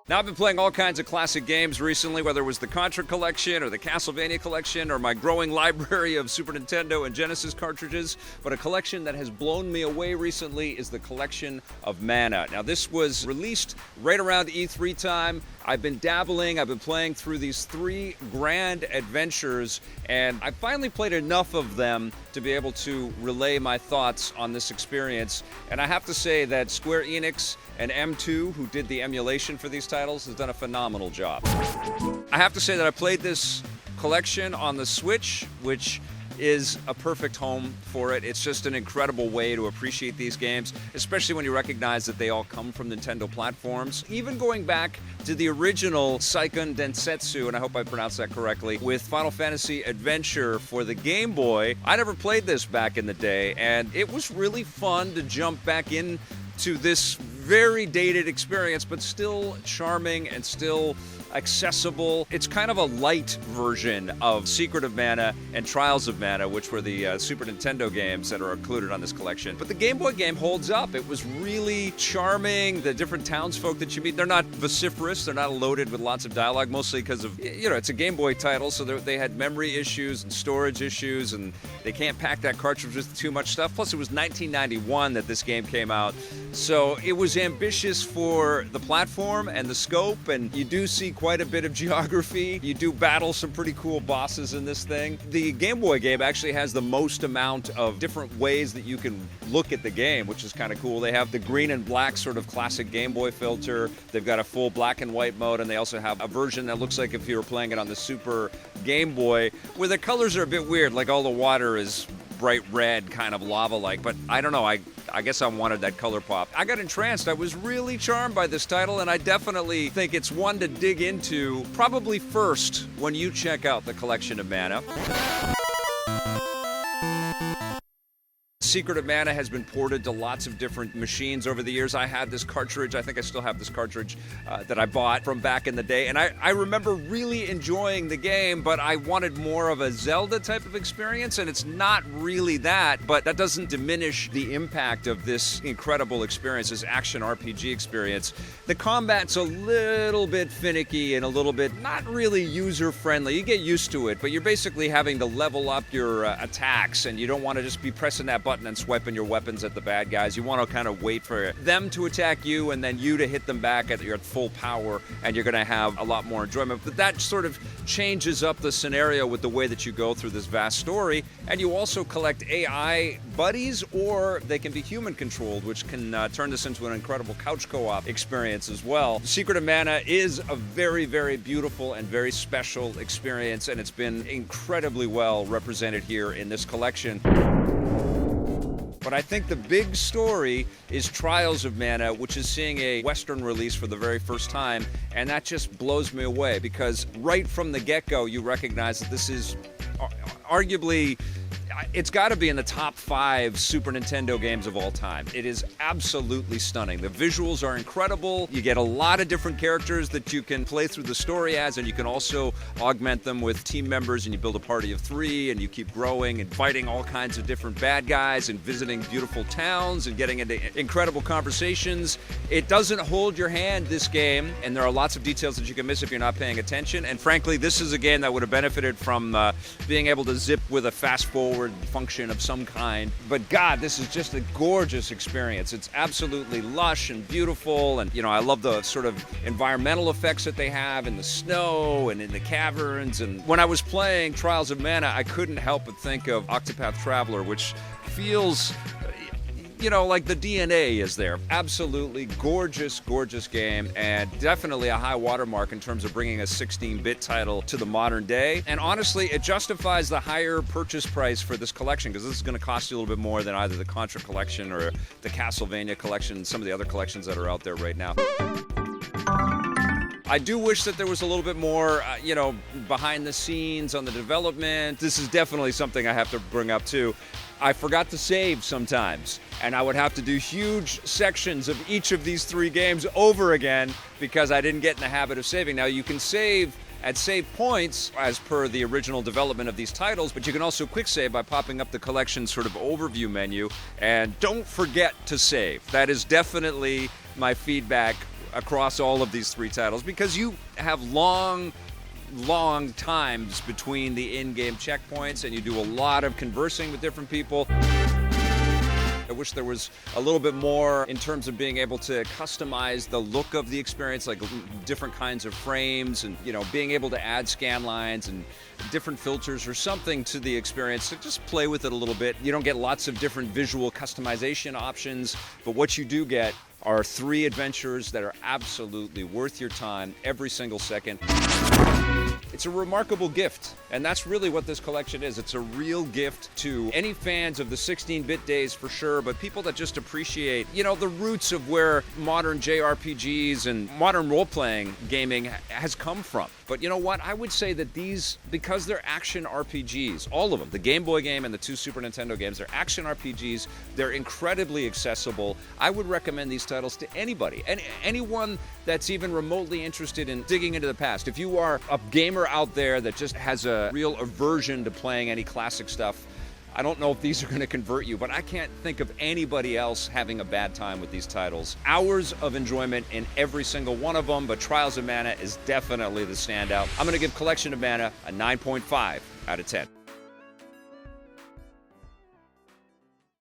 Now, I've been playing all kinds of classic games recently, whether it was the Contra collection or the Castlevania collection or my growing library of Super Nintendo and Genesis cartridges, but a collection that has blown me away recently is the collection of Mana. Now, this was released right around E3 time. I've been dabbling, I've been playing through these 3 grand adventures, and I finally played enough of them to be able to relay my thoughts on this experience. And I have to say that Square Enix and M2, who did the emulation for these titles, has done a phenomenal job. I have to say that I played this collection on the Switch, which is a perfect home for it. It's just an incredible way to appreciate these games, especially when you recognize that they all come from Nintendo platforms. Even going back to the original Seiken Densetsu, and I hope I pronounced that correctly, with Final Fantasy Adventure for the Game Boy. I never played this back in the day, and it was really fun to jump back into this very dated experience, but still charming and still accessible. It's kind of a light version of Secret of Mana and Trials of Mana, which were the Super Nintendo games that are included on this collection. But the Game Boy game holds up. It was really charming. The different townsfolk that you meet, they're not vociferous, they're not loaded with lots of dialogue, mostly because of, it's a Game Boy title, so they had memory issues and storage issues, and they can't pack that cartridge with too much stuff. Plus, it was 1991 that this game came out, so it was ambitious for the platform and the scope, and you do see quite a bit of geography. You do battle some pretty cool bosses in this thing. The Game Boy game actually has the most amount of different ways that you can look at the game, which is kind of cool. They have the green and black sort of classic Game Boy filter. They've got a full black and white mode, and they also have a version that looks like if you were playing it on the Super Game Boy, where the colors are a bit weird, like all the water is bright red, kind of lava-like, but I don't know, I guess I wanted that color pop. I got entranced. I was really charmed by this title, and I definitely think it's one to dig into, probably first when you check out the collection of Mana. Secret of Mana has been ported to lots of different machines over the years. I had this cartridge, I think I still have this cartridge that I bought from back in the day, and I remember really enjoying the game, but I wanted more of a Zelda type of experience, and it's not really that, but that doesn't diminish the impact of this incredible experience, this action RPG experience. The combat's a little bit finicky and a little bit not really user-friendly. You get used to it, but you're basically having to level up your attacks, and you don't want to just be pressing that button and swiping your weapons at the bad guys. You want to kind of wait for them to attack you and then you to hit them back at your full power, and you're going to have a lot more enjoyment. But that sort of changes up the scenario with the way that you go through this vast story. And you also collect AI buddies, or they can be human controlled, which can turn this into an incredible couch co-op experience as well. Secret of Mana is a very, very beautiful and very special experience, and it's been incredibly well represented here in this collection. But I think the big story is Trials of Mana, which is seeing a Western release for the very first time, and that just blows me away, because right from the get-go you recognize that this is arguably, it's got to be in the top 5 Super Nintendo games of all time. It is absolutely stunning. The visuals are incredible. You get a lot of different characters that you can play through the story as, and you can also augment them with team members, and you build a party of 3, and you keep growing and fighting all kinds of different bad guys and visiting beautiful towns and getting into incredible conversations. It doesn't hold your hand, this game, and there are lots of details that you can miss if you're not paying attention. And frankly, this is a game that would have benefited from being able to zip with a fast-forward function of some kind. But God, this is just a gorgeous experience. It's absolutely lush and beautiful, and I love the sort of environmental effects that they have in the snow and in the caverns. And when I was playing Trials of Mana, I couldn't help but think of Octopath Traveler, which feels like the DNA is there. Absolutely gorgeous, gorgeous game, and definitely a high watermark in terms of bringing a 16-bit title to the modern day. And honestly, it justifies the higher purchase price for this collection, because this is going to cost you a little bit more than either the Contra collection or the Castlevania collection, some of the other collections that are out there right now. I do wish that there was a little bit more, behind the scenes on the development. This is definitely something I have to bring up too. I forgot to save sometimes, and I would have to do huge sections of each of these 3 games over again because I didn't get in the habit of saving. Now, you can save at save points as per the original development of these titles, but you can also quick save by popping up the collection sort of overview menu. And don't forget to save. That is definitely my feedback across all of these 3 titles because you have long times between the in-game checkpoints, and you do a lot of conversing with different people. I wish there was a little bit more in terms of being able to customize the look of the experience, like different kinds of frames and, being able to add scan lines and different filters or something to the experience to just play with it a little bit. You don't get lots of different visual customization options, but what you do get are 3 adventures that are absolutely worth your time every single second. It's a remarkable gift, and that's really what this collection is. It's a real gift to any fans of the 16-bit days for sure, but people that just appreciate, the roots of where modern JRPGs and modern role-playing gaming has come from. But you know what? I would say that these, because they're action RPGs, all of them, the Game Boy game and the 2 Super Nintendo games, they're action RPGs. They're incredibly accessible. I would recommend these titles to anybody, and anyone that's even remotely interested in digging into the past. If you are a gamer out there that just has a real aversion to playing any classic stuff, I don't know if these are going to convert you, but I can't think of anybody else having a bad time with these titles. Hours of enjoyment in every single one of them, but Trials of Mana is definitely the standout. I'm going to give Collection of Mana a 9.5 out of 10.